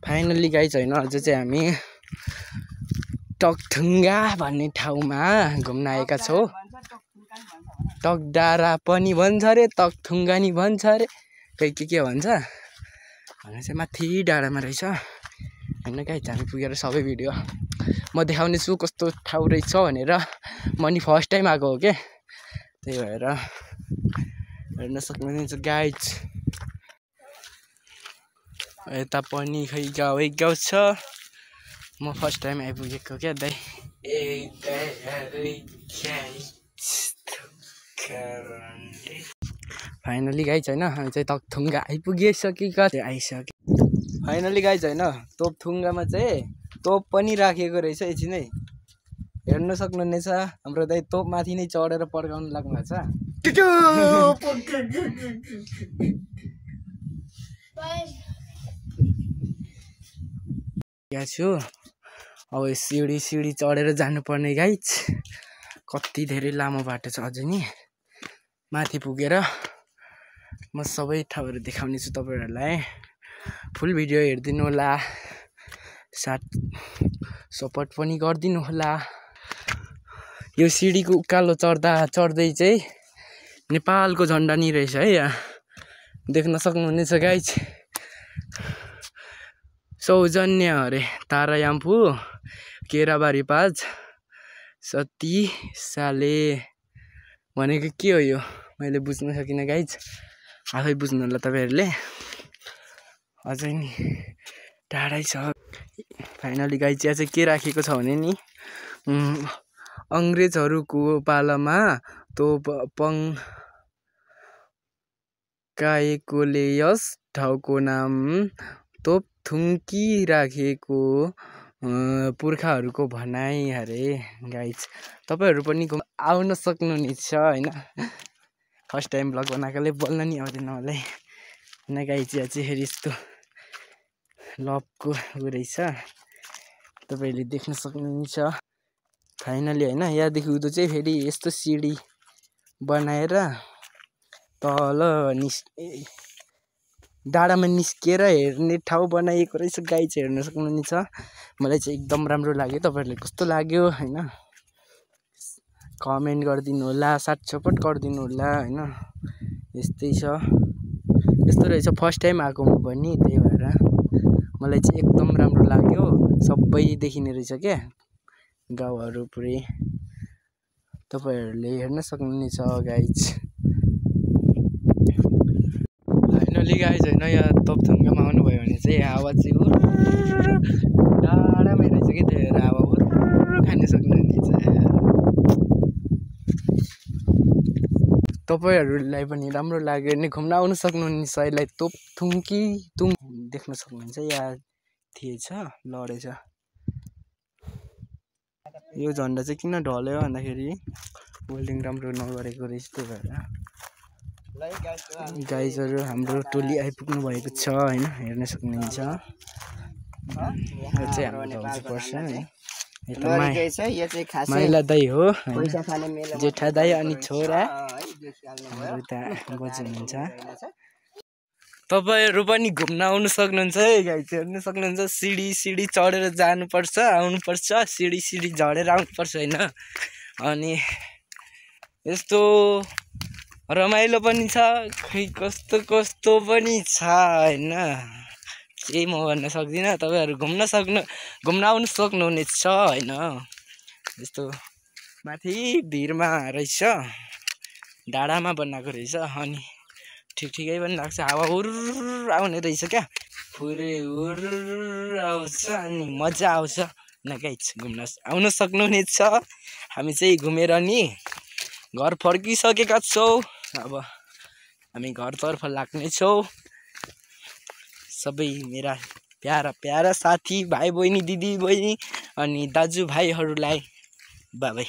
Finally guys होइन अझ चाहिँ हामी टकथुङ्गा भन्ने ठाउँमा घुम्न आएका छौँ। टकडाँडा पनि भन्छ अरे, टकथुङ्गा नि भन्छ अरे, खै के भन्छ भने चाहिँ माथि डाँडामा रहेछ होइन गाइज। हामी पुगेर सबै भिडियो म देखाउने छु कस्तो ठाउँ रहेछ भनेर। म नि फर्स्ट टाइम आएको हो क्या, त्यही भएर हेर्न सक्नुहुन्छ गाइज। यता पनि खै गाउँ छ, म फर्स्ट टाइम आइपुगेको क्या दाइ। फाइनली गाइज होइन हामी चाहिँ टकथुङ्गा आइपुगिसकेका आइसक्यो। फाइनली गाइज होइन तोपथुङ्गामा चाहिँ तोप पनि राखेको रहेछ एकछिनै हेर्न सक्नुहुनेछ। हाम्रो दाइ तोप माथि नै चढेर पड्काउनु लाग्नु भएको छ। यहाँ छु अब सिडी चढेर जानुपर्ने गाइज। कति धेरै लामो बाटो छ अझै नि। माथि पुगेर म सबै ठाउँहरू देखाउने छु तपाईँहरूलाई। फुल भिडियो हेरिदिनु होला, साथ सपोर्ट पनि गरिदिनु होला। यो सिडीको उकालो चढ्दै चाहिँ नेपालको झन्डा नि रहेछ है, यहाँ देख्न सक्नुहुनेछ गाइज। सौजन्य अरे तारायाम्फू केराबारी 5 सती साले भनेको के हो यो मैले बुझ्न सकिनँ गाइज, आफै बुझ्नु होला तपाईँहरूले। अझै नि टाढै छ। फाइनली गाइज यहाँ चाहिँ के राखेको छ भने नि अङ्ग्रेजहरूको पालामा तोप पङ्काएकोले यस ठाउँको नाम तोपथुङ्की राखेको पुर्खाहरूको भनाइ अरे गाइज। तपाईँहरू पनि आउन सक्नुहुनेछ होइन। फर्स्ट टाइम भ्लग बनाएकोले बोल्न नि आउँदैन मलाई होइन गाइज। यहाँ चाहिँ फेरि यस्तो लभको उ रहेछ, तपाईँहरूले देख्न सक्नुहुन्छ। फाइनली होइन यहाँदेखि उँधो चाहिँ फेरि यस्तो सिडी बनाएर तल डाँडामा निस्किएर हेर्ने ठाउँ बनाइएको रहेछ गाइज, हेर्न सक्नुहुनेछ। मलाई चाहिँ एकदम राम्रो लाग्यो। तपाईँहरूले कस्तो लाग्यो होइन कमेन्ट गरिदिनु होला, साथ सपोर्ट गरिदिनु होला होइन। यस्तै छ, यस्तो रहेछ। फर्स्ट टाइम आएको म पनि, त्यही भएर मलाई चाहिँ एकदम राम्रो लाग्यो। सबै देखिने रहेछ क्या गाउँहरू पुरै, तपाईँहरूले हेर्न सक्नुहुनेछ गाइज। फाइनली गाइज होइन यहाँ तोपथुङ्गामा आउनुभयो भने चाहिँ हावा चाहिँ डाँडामै रहेछ कि, त्यही भएर हावा खान सक्नुहुनेछ। तपाईँहरूलाई पनि राम्रो लाग्यो भने घुम्न आउनु सक्नुहुनेछ। यसलाई तोपथुङ्की देख्न सक्नुहुन्छ। यहाँ थिएछ लडेछ। यो झन्डा चाहिँ किन ढल्यो भन्दाखेरि वेल्डिङ राम्रो नगरेको रहेछ, त्यही भएर। गाइजहरू हाम्रो टोली आइपुग्नु भएको छ होइन, हेर्न सक्नुहुन्छ। यो चाहिँ हाम्रो भाउजू पर्छ है, माइला दाई हो, जेठा दाई अनि छोरा उता बजु हुनुहुन्छ। तपाईँहरू पनि घुम्न आउनु सक्नुहुन्छ है गाइज, हेर्नु सक्नुहुन्छ। सिडी चढेर जानुपर्छ, आउनुपर्छ, सिडी झरेर आउनुपर्छ होइन। अनि यस्तो रमाइलो पनि छ, खै कस्तो पनि छ होइन। केही म भन्न सक्दिनँ। तपाईँहरू घुम्न आउनु सक्नुहुनेछ होइन। यस्तो माथि भिरमा रहेछ, डाँडामा बनाएको रहेछ। अनि ठिकै पनि लाग्छ, हावा आउने रहेछ क्या, पुरै आउँछ अनि मजा आउँछ न गाइज। घुम्न आउनु सक्नुहुनेछ। हामी चाहिँ घुमेर नि घर फर्किसकेका छौँ। अब हामी घरतर्फ लाग्नेछौँ। सबै मेरा प्यारा साथी भाइ बहिनी, दिदी बहिनी अनि दाजुभाइहरूलाई बाई बाई।